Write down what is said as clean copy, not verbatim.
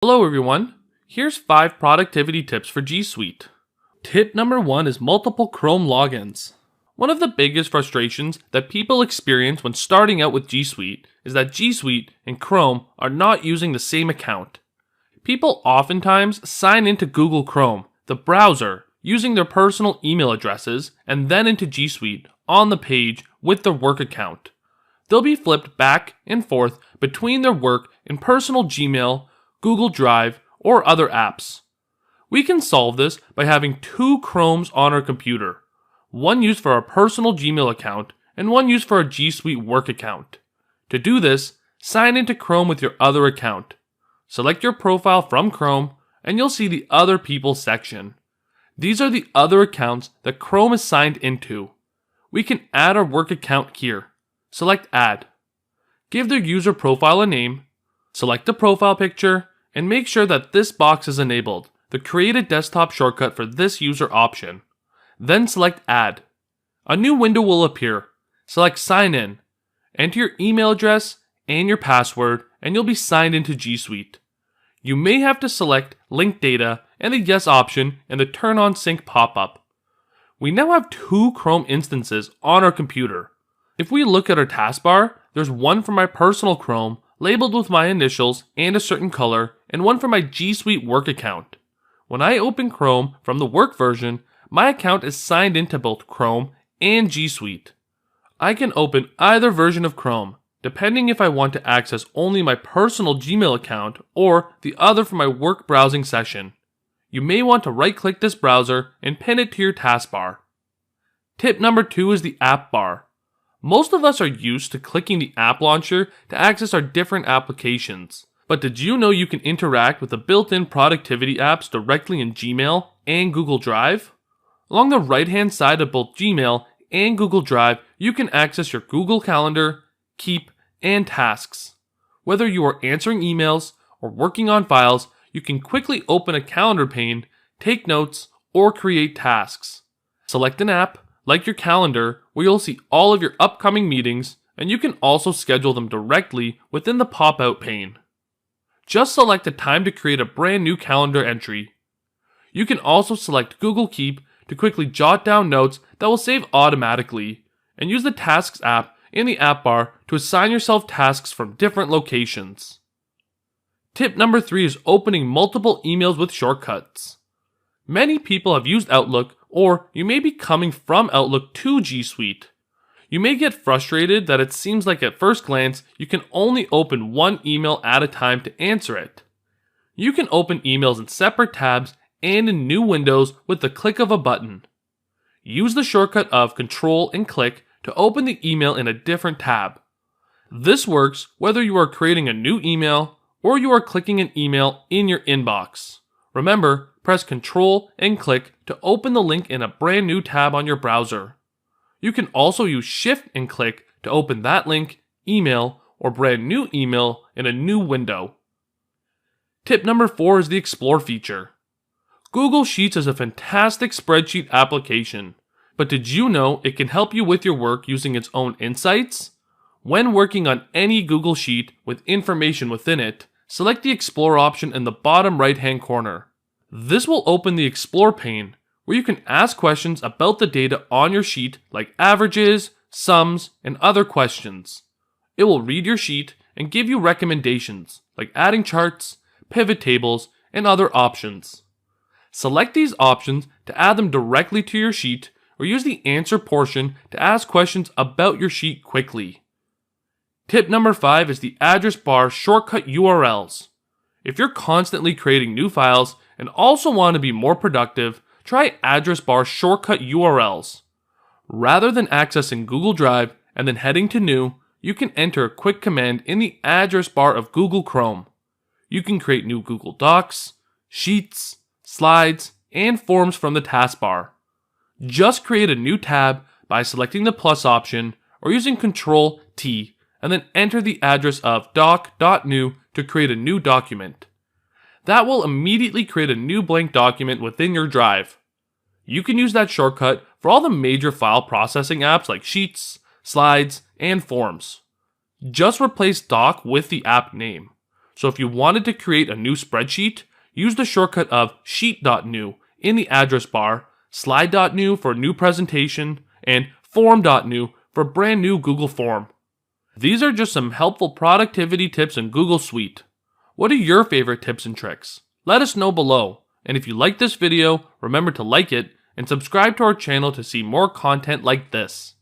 Hello everyone, here's 5 productivity tips for G Suite. Tip number 1 is multiple Chrome logins. One of the biggest frustrations that people experience when starting out with G Suite is that G Suite and Chrome are not using the same account. People oftentimes sign into Google Chrome, the browser, using their personal email addresses and then into G Suite on the page with their work account. They'll be flipped back and forth between their work and personal Gmail, Google Drive, or other apps. We can solve this by having 2 Chromes on our computer, one used for our personal Gmail account and one used for our G Suite work account. To do this, sign into Chrome with your other account. Select your profile from Chrome and you'll see the Other People section. These are the other accounts that Chrome is signed into. We can add our work account here. Select Add. Give their user profile a name, select the profile picture, and make sure that this box is enabled, the Create a Desktop shortcut for this user option. Then select Add. A new window will appear. Select Sign In. Enter your email address and your password, and you'll be signed into G Suite. You may have to select Link Data and the Yes option in the Turn on Sync pop-up. We now have 2 Chrome instances on our computer. If we look at our taskbar, there's one for my personal Chrome, labeled with my initials and a certain color, and one for my G Suite work account. When I open Chrome from the work version, my account is signed into both Chrome and G Suite. I can open either version of Chrome, depending if I want to access only my personal Gmail account or the other for my work browsing session. You may want to right-click this browser and pin it to your taskbar. Tip number 2 is the app bar. Most of us are used to clicking the app launcher to access our different applications. But did you know you can interact with the built-in productivity apps directly in Gmail and Google Drive? Along the right-hand side of both Gmail and Google Drive, you can access your Google Calendar, Keep, and Tasks. Whether you are answering emails or working on files, you can quickly open a calendar pane, take notes, or create tasks. Select an app, like your calendar, where you'll see all of your upcoming meetings, and you can also schedule them directly within the pop-out pane. Just select a time to create a brand new calendar entry. You can also select Google Keep to quickly jot down notes that will save automatically, and use the Tasks app in the app bar to assign yourself tasks from different locations. Tip number 3 is opening multiple emails with shortcuts. Many people have used Outlook, or you may be coming from Outlook to G Suite. You may get frustrated that it seems like at first glance you can only open one email at a time to answer it. You can open emails in separate tabs and in new windows with the click of a button. Use the shortcut of Control and click to open the email in a different tab. This works whether you are creating a new email or you are clicking an email in your inbox. Remember, press Control and click to open the link in a brand new tab on your browser. You can also use Shift and click to open that link, email, or brand new email in a new window. Tip number 4 is the Explore feature. Google Sheets is a fantastic spreadsheet application, but did you know it can help you with your work using its own insights? When working on any Google Sheet with information within it, select the Explore option in the bottom right-hand corner. This will open the Explore pane, where you can ask questions about the data on your sheet like averages, sums, and other questions. It will read your sheet and give you recommendations like adding charts, pivot tables, and other options. Select these options to add them directly to your sheet, or use the answer portion to ask questions about your sheet quickly. Tip number 5 is the address bar shortcut URLs. If you're constantly creating new files and also want to be more productive, try address bar shortcut URLs. Rather than accessing Google Drive and then heading to New, you can enter a quick command in the address bar of Google Chrome. You can create new Google Docs, Sheets, Slides, and Forms from the taskbar. Just create a new tab by selecting the plus option or using Control T and then enter the address of doc.new to create a new document. That will immediately create a new blank document within your drive. You can use that shortcut for all the major file processing apps like Sheets, Slides, and Forms. Just replace doc with the app name. So if you wanted to create a new spreadsheet, use the shortcut of sheet.new in the address bar, slide.new for new presentation, and form.new for a brand new Google form. These are just some helpful productivity tips in Google Suite. What are your favorite tips and tricks? Let us know below. And if you like this video, remember to like it and subscribe to our channel to see more content like this.